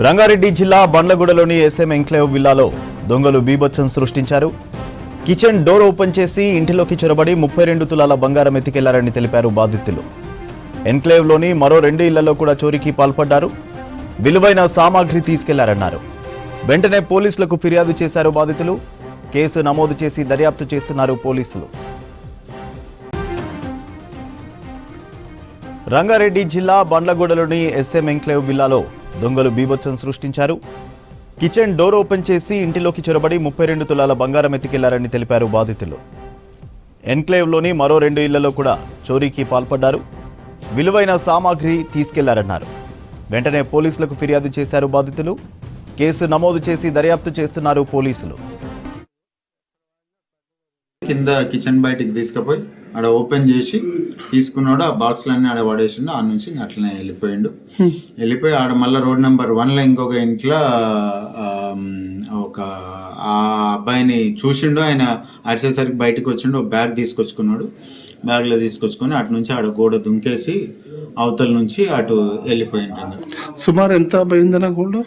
రంగారెడ్డి జిల్లా బండ్లగూడలోని S M enclave విల్లాలో దొంగలు బీభత్సం సృష్టించారు. కిచెన్ డోర్ ఓపెన్ చేసి ఇంటిలోకి చొరబడి 32 తులాల బంగారం ఎత్తికెళ్లారని తెలిపారు బాధితులు. ఎన్క్లేవ్లోని మరో 2 ఇళ్లలో కూడా చోరీకి పాల్పడ్డారు. విలువైన సామాగ్రి తీసుకెళ్లారన్నారు. వెంటనే పోలీసులకు ఫిర్యాదు చేశారు బాధితులు. కేసు నమోదు చేసి దర్యాప్తు చేస్తున్నారు పోలీసులు. రంగారెడ్డి జిల్లా బండ్లగూడలోని ఎస్ఎం ఎంక్లేవ్ విల్లాలో దొంగలు బీభత్సం సృష్టించారు. కిచెన్ డోర్ ఓపెన్ చేసి ఇంటిలోకి చొరబడి 32 తులాల బంగారం ఎత్తికెళ్లారని తెలిపారు బాధితులు. ఎన్క్లేవ్లోని మరో 2 ఇళ్లలో కూడా చోరీకి పాల్పడ్డారు. విలువైన సామాగ్రి తీసుకెళ్లారన్నారు. వెంటనే పోలీసులకు ఫిర్యాదు చేశారు బాధితులు. కేసు నమోదు చేసి దర్యాప్తు చేస్తున్నారు పోలీసులు. కింద కిచెన్ బయటికి తీసుకుపోయి ఆడ ఓపెన్ చేసి తీసుకున్నాడు. ఆ బాక్స్లన్నీ ఆడ పడేసిండు. ఆ నుంచి అట్లనే వెళ్ళిపోయి ఆడ మళ్ళీ రోడ్ నెంబర్ 1లో ఇంకొక ఇంట్లో ఒక ఆ అబ్బాయిని చూసిండు. ఆయన అరిచేసరికి బయటకు వచ్చిండు. బ్యాగ్ తీసుకొచ్చుకున్నాడు. బ్యాగ్లో తీసుకొచ్చుకొని అటు నుంచి ఆడ గోడ దుంకేసి అవతల నుంచి అటు వెళ్ళిపోయిండు. సుమారు ఎంత పోయిందన్న గోల్డ్?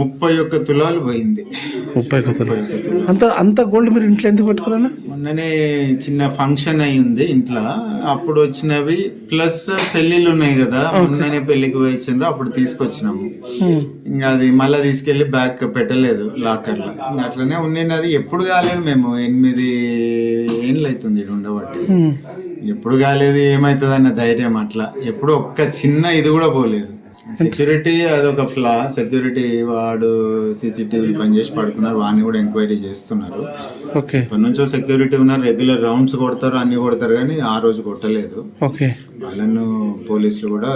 31 తులాలు పోయింది. 31 తులాలు. అంత గోల్డ్ మీరు ఇంట్లో ఎందుకు పెట్టుకున్నా? మొన్ననే చిన్న ఫంక్షన్ అయ్యింది ఇంట్లో, అప్పుడు వచ్చినవి. ప్లస్ పెళ్లిళ్ళు ఉన్నాయి కదా, మొన్ననే పెళ్లికి వచ్చిండ్రు, అప్పుడు తీసుకొచ్చినాము. ఇంకా అది మళ్ళీ తీసుకెళ్లి బ్యాగ్ పెట్టలేదు లాకర్లో. ఇంకా అట్లనే ఉన్నాయి. అది ఎప్పుడు కాలేదు. మేము 8 ఏళ్ళు అవుతుంది ఇక్కడ ఉండబట్టి. ఎప్పుడు కాలేదు. ఏమవుతుంది అన్న ధైర్యం అట్లా. ఎప్పుడు ఒక్క చిన్న ఇది కూడా పోలేదు. సెక్యూరిటీ అదొక ఫ్లా. సెక్యూరిటీ వాడు సీసీటీవీలు పనిచేసి పడుకున్నారు. వాడిని కూడా ఎంక్వైరీ చేస్తున్నారు. ఇప్పటి నుంచో సెక్యూరిటీ ఉన్నారు. రెగ్యులర్ రౌండ్స్ కొడతారు, అన్ని కొడతారు, కానీ ఆ రోజు కొట్టలేదు. వాళ్ళను పోలీసులు కూడా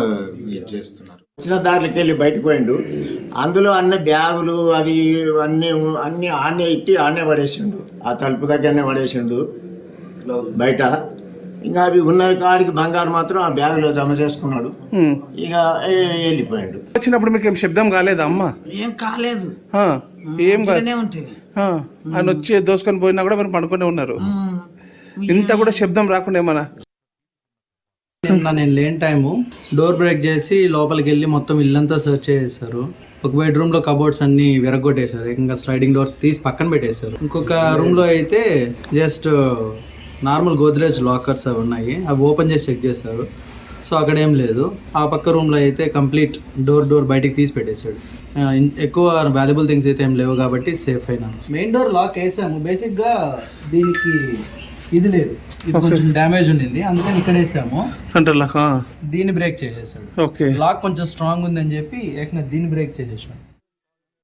ఇది చేస్తున్నారు. వచ్చిన దారిలోకి వెళ్ళి బయటకు పోయిండు. అందులో అన్ని బ్యాగులు అవి అన్ని ఆనే ఇట్టి ఆనే పడేసిండు. ఆ తలుపు దగ్గరనే పడేసిండు బయట. ఇంకా అవి ఉన్న కాడికి బంగారు మాత్రం ఆ బ్యాగులో జమ చేసుకున్నాడు. ఇక వెళ్ళిపోయాడు. వచ్చినప్పుడు మీకు ఏం శబ్దం కాలేదా అమ్మ? ఏం కాలేదు. ఏం ఆయన వచ్చి దోసుకొని పోయినా కూడా మీరు పడుకునే ఉన్నారు. ఇంత కూడా శబ్దం రాకుండా ఏమన్నా? నేను లేని టైము డోర్ బ్రేక్ చేసి లోపలికి వెళ్ళి మొత్తం ఇల్లంతా సెర్చ్ చేసేసారు. ఒక బెడ్రూమ్ లో కబోర్డ్స్ అన్ని విరగొట్టేశారు. ఇంకా స్లైడింగ్ డోర్ తీసి పక్కన పెట్టేశారు. ఇంకొక రూమ్ లో అయితే జస్ట్ నార్మల్ గోద్రేజ్ లాకర్స్ అవి ఉన్నాయి. అవి ఓపెన్ చేసి చెక్ చేశారు. సో అక్కడ ఏం లేదు. ఆ పక్క రూమ్లో అయితే కంప్లీట్ డోర్ బయటికి తీసి పెట్టేశాడు. ఎక్కువ వాల్యుబుల్ థింగ్స్ అయితే ఏం లేవు కాబట్టి సేఫ్ అయినా. మెయిన్ డోర్ లాక్ వేసాము. బేసిక్గా దీనికి ఇది లేదు, ఇది కొంచెం డ్యామేజ్ ఉండింది, అందుకని ఇక్కడ వేసాము సెంటర్ లాక్. దీన్ని బ్రేక్ చేసేసాడు. లాక్ కొంచెం స్ట్రాంగ్ ఉందని చెప్పి ఏకంగా దీన్ని బ్రేక్ చేసేసాడు.